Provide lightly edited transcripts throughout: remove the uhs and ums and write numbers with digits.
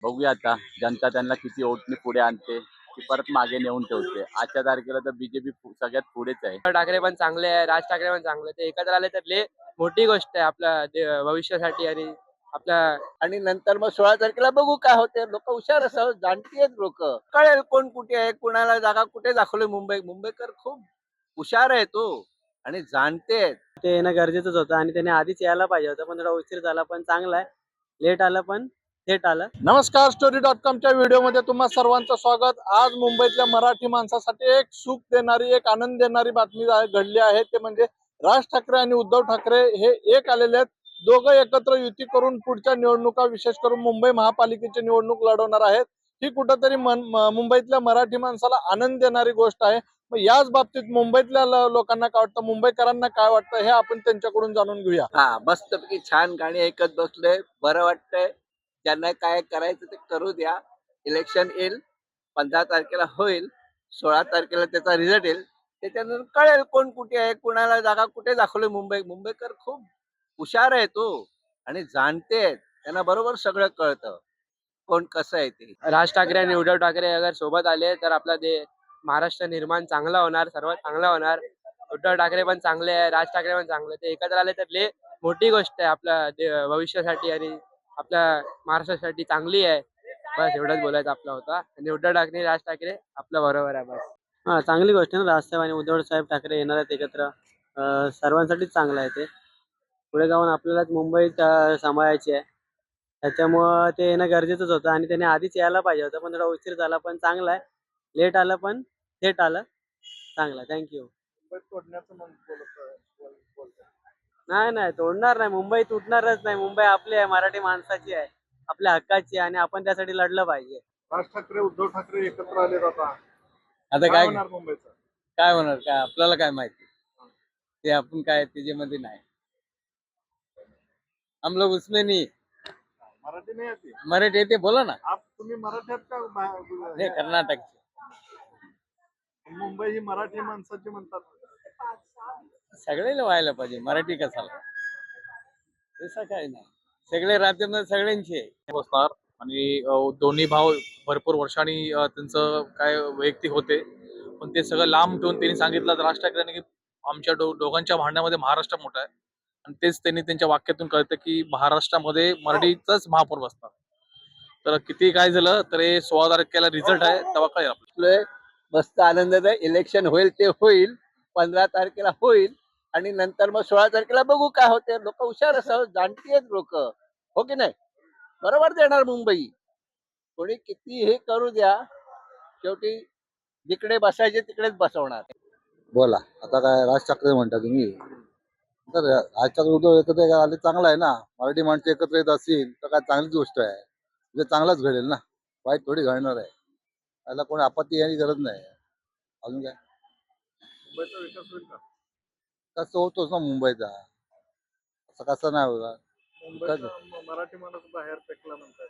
बघूया आता जनता त्यांना किती ओटने पुढे आणते की परत मागे नेऊन ठेवते. आजच्या तारखेला तर बीजेपी सगळ्यात पुढेच आहे. उद्धव ठाकरे पण चांगले आहे, राज ठाकरे पण चांगले. ते एकत्र आले तर लय मोठी गोष्ट आहे आपल्या भविष्यासाठी आणि आपल्या. आणि नंतर मग 16 तारखेला बघू काय होते. लोक हुशार असतात, जाणती आहेत लोक. कळेल कोण कुठे आहे, कुणाला जागा कुठे दाखवली. मुंबईकर खूप हुशार आहे तो आणि जाणते आहेत. ते येणं गरजेचंच होतं आणि त्याने आधीच यायला पाहिजे होतं, पण थोडा उशीर झाला, पण चांगला आहे. लेट आलं पण थेट आलं. नमस्कार, स्टोरी.com च्या व्हिडिओमध्ये तुम्हा सर्वांचं स्वागत. आज मुंबईतल्या मराठी माणसासाठी एक सुख देणारी, एक आनंद देणारी बातमी घडली आहे. ते म्हणजे राज ठाकरे आणि उद्धव ठाकरे हे एक आलेले आहेत. दोघं एकत्र युती करून पुढच्या निवडणुका, विशेष करून मुंबई महापालिकेची निवडणूक लढवणार आहेत. ही कुठंतरी मुंबईतल्या मराठी माणसाला आनंद देणारी गोष्ट आहे. मग याच बाबतीत मुंबईतल्या लोकांना काय वाटतं, मुंबईकरांना काय वाटतं, हे आपण त्यांच्याकडून जाणून घेऊया. हा, मस्तपैकी छान गाणी ऐकत बसलोय, बरं वाटतंय. ज्यांना काय करायचं ते करू द्या. इलेक्शन येईल, 15 तारखेला होईल, 16 तारखेला त्याचा रिझल्ट येईल. त्याच्यानंतर कळेल कोण कुठे आहे, कुणाला जागा कुठे दाखवली. मुंबईकर खूप हुशार आहे तो आणि जाणते आहेत. त्यांना बरोबर सगळं कळतं कोण कसं आहे ते. राज ठाकरे आणि उद्धव ठाकरे अगर सोबत आले तर आपला महाराष्ट्र निर्माण चांगला होणार, सर्वात चांगला होणार. उद्धव ठाकरे पण चांगले आहे, राज ठाकरे पण चांगले. ते एकत्र आले तर लय मोठी गोष्ट आहे आपल्या भविष्यासाठी आणि आपल्या महाराष्ट्रासाठी चांगली आहे. बस एवढंच बोलायचं आपला होता. आणि उद्धव ठाकरे, राज ठाकरे आपल्या बरोबर आहे. बस हा, चांगली गोष्ट आहे ना. राजसाहेब आणि उद्धव साहेब ठाकरे येणार आहेत एकत्र. सर्वांसाठीच चांगलं आहे ते. पुढे जाऊन आपल्यालाच मुंबईत सांभाळायची आहे, त्याच्यामुळं ते येणं गरजेचंच होतं आणि त्याने आधीच यायला पाहिजे होतं, पण थोडा उशीर झाला, पण चांगला आहे. लेट आलं पण थेट आलं. चांगलं आहे. थँक्यू. नाही तोडणार नाही. मुंबई तुटणारच नाही. मुंबई आपली आहे, मराठी माणसाची आहे, आपल्या हक्काची आहे आणि आपण त्यासाठी लढलं पाहिजे. राज ठाकरे, उद्धव ठाकरे एकत्र आले आता काय होणार मुंबईचं? काय होणार, काय आपल्याला काय माहिती, ते आपण काय त्याच्यामध्ये नाही. हम लोग उसमें नहीं. मराठी नाही येते. मराठी येते, बोला ना. तुम्ही मराठ्यात का हे कर्नाटक. मुंबई ही मराठी माणसाची म्हणतात. सगळ्याला व्हायला पाहिजे, मराठी कसाला. तसं काय नाही, सगळे राज्यामध्ये सगळ्यांचे बसणार. आणि दोन्ही भाव भरपूर वर्षांनी त्यांचं काय वैयक्तिक होते, पण ते सगळं लांब ठेवून त्यांनी सांगितलं राज ठाकरेंनी की आमच्या दोघांच्या भांडणामध्ये महाराष्ट्र मोठा आहे. आणि तेच त्यांनी त्यांच्या वाक्यातून कळतं की महाराष्ट्रामध्ये मराठीचाच महापौर बसणार. तर किती काय झालं तर 16 तारखेला रिझल्ट आहे, तेव्हा कळेल आपल्याला. मस्त आनंदात आहे. इलेक्शन होईल ते होईल, 15 तारखेला होईल आणि नंतर मग 16 तारखेला बघू काय होते. लोक हुशार असतात, जाणती आहेत लोक, हो की नाही. बरोबर देणार मुंबई. कोणी किती हे करू द्या, शेवटी जिकडे बसायचे तिकडेच बसवणार. बोला आता काय राज ठाकरे म्हणता तुम्ही? तर राज ठाकरे उद्धव एकत्र आले चांगलं आहे ना. मराठी माणसं एकत्र येत असतील तर काय चांगलीच गोष्ट आहे. म्हणजे चांगलाच घडेल ना, वाईट थोडी घडणार आहे. त्याला कोणी आपत्ती यायची गरज नाही. अजून काय मुंबईचा विकास होईल का? कसं होतोच ना मुंबईचा, असं कसं नाही होणार. मुंबईचा मराठी माणूस बाहेर फेकला म्हणतात.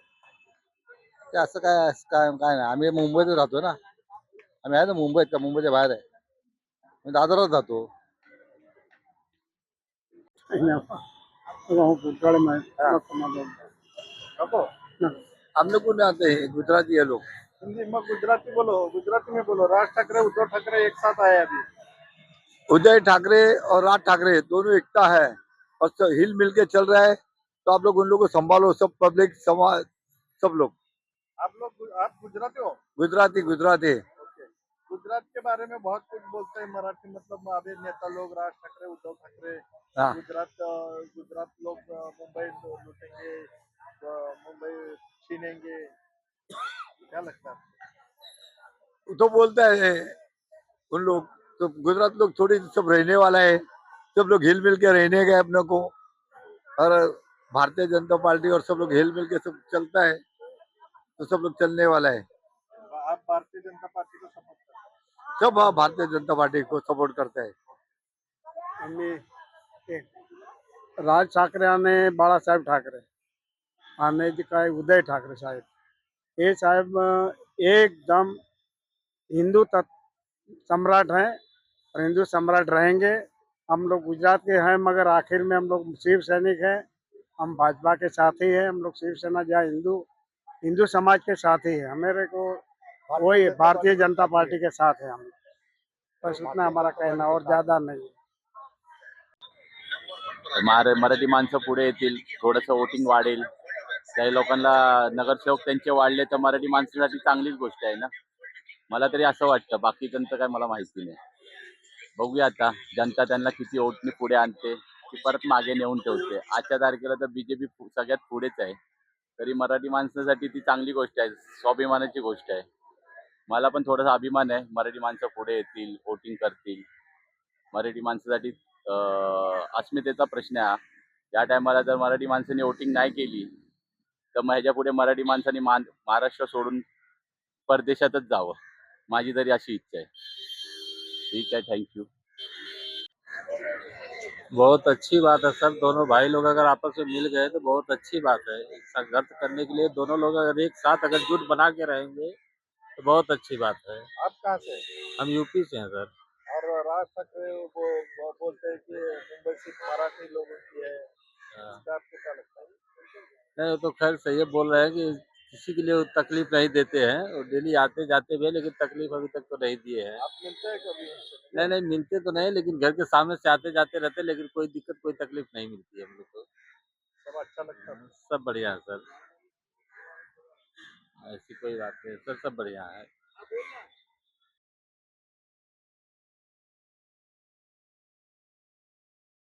ते असं काय काय काय नाही. आम्ही मुंबईतच राहतो ना. आम्ही आहे ना मुंबईत, का मुंबईच्या बाहेर आहे. मी दादरच राहतो. हम लोग को आते हैं, गुजराती है लोग. हिंदी में गुजराती बोलो, गुजराती में बोलो. राज ठाकरे, उद्धव ठाकरे एक साथ आए अभी. उदय ठाकरे और राज ठाकरे दोनों एकता है और हिल मिल के चल रहा है. तो आप लोग उन लोगों को संभालो, सब पब्लिक समाज, सब लोग. आप गुजराती हो? गुजराती गुजराती. ओके. गुजरात के बारे में बहुत कुछ बोलते हैं मराठी, मतलब अभी नेता लोग राज ठाकरे, उद्धव ठाकरे. हाँ. गुजरात लोग मुंबई लूटेंगे, मुंबई छीनेंगे. क्या लगता है? तो बोलता है उन लोग, तो गुजरात लोग थोड़ी सब रहने वाला है. सब लोग हिल मिल के रहने गए अपने को. और भारतीय जनता पार्टी और सब लोग हिल मिल के सब चलता है, तो सब लोग चलने वाला है. आप भारतीय जनता पार्टी को सपोर्ट करते हैं? सब भारतीय जनता पार्टी को सपोर्ट करता है. राज ठाकरे आणि बाळासाहेब ठाकरे आणि जे काय उदय ठाकरे साहेब, ये साहब एकदम हिंदू सम्राट हैं और हिंदू सम्राट रहेंगे. हम लोग गुजरात के हैं, मगर आखिर में हम लोग शिव सैनिक हैं. हम भाजपा के साथी हैं. हम लोग शिवसेना जहाँ हिंदू हिंदू समाज के साथ ही है। मेरे को वही भारतीय जनता पार्टी के साथ है हम। बस उतना हमारा कहना और ज्यादा नहीं। मराठी माणसं पुढे येतील, थोडंसं वोटिंग वाढेल. काही लोकांना नगरसेवक त्यांचे वाढले तर मराठी माणसासाठी चांगलीच गोष्ट आहे ना. मला तरी असं वाटतं, बाकीच्यांचं काय मला माहिती नाही. बघूया आता जनता त्यांना किती वोटनी पुढे आणते, की परत मागे नेऊन ठेवते. आजच्या तारखेला तर बीजेपी सगळ्यात पुढेच आहे. तरी मराठी माणसासाठी ती चांगली गोष्ट आहे, स्वाभिमानाची गोष्ट आहे. मला पण थोडासा अभिमान आहे, मराठी माणसं पुढे येतील, वोटिंग करतील. मराठी माणसासाठी अस्मितेचा प्रश्न आहे हा. या टायमाला जर मराठी माणसांनी वोटिंग नाही केली तर मग ह्याच्या पुढे मराठी माणसांनी महाराष्ट्र सोडून परदेशातच जावं. माझी तरी अशी इच्छा आहे. ठीक आहे, थँक्यू. बहुत अच्छी बात है सर। दोनों भाई लोग अगर आपस में मिल गए तो बहुत अच्छी बात है। संघर्ष करने के लिए दोनों लोग अगर एक साथ अगर जुट बना के रहेंगे तो बहुत अच्छी बात है। आप कहाँ से हैं? हम यूपी से हैं सर। और राज ठाकरे वो बोलते हैं कि मुंबई सिर्फ मराठी लोगों की है, हाँ। इसका आपको क्या लगता है? नहीं, वो तो खैर सही है, बोल रहे हैं कि किसी के लिए वो तकलीफ नहीं देते हैं और डेली आते जाते भी हैं, लेकिन तकलीफ अभी तक तो नहीं दिए हैं। आप मिलते हैं कभी उनसे? नहीं नहीं, मिलते तो नहीं, लेकिन घर के सामने से आते जाते रहते, लेकिन कोई दिक्कत कोई तकलीफ नहीं मिलती है हम लोग को। सब अच्छा लगता है? सब बढ़िया है सर, ऐसी कोई बात नहीं सर, सब बढ़िया है।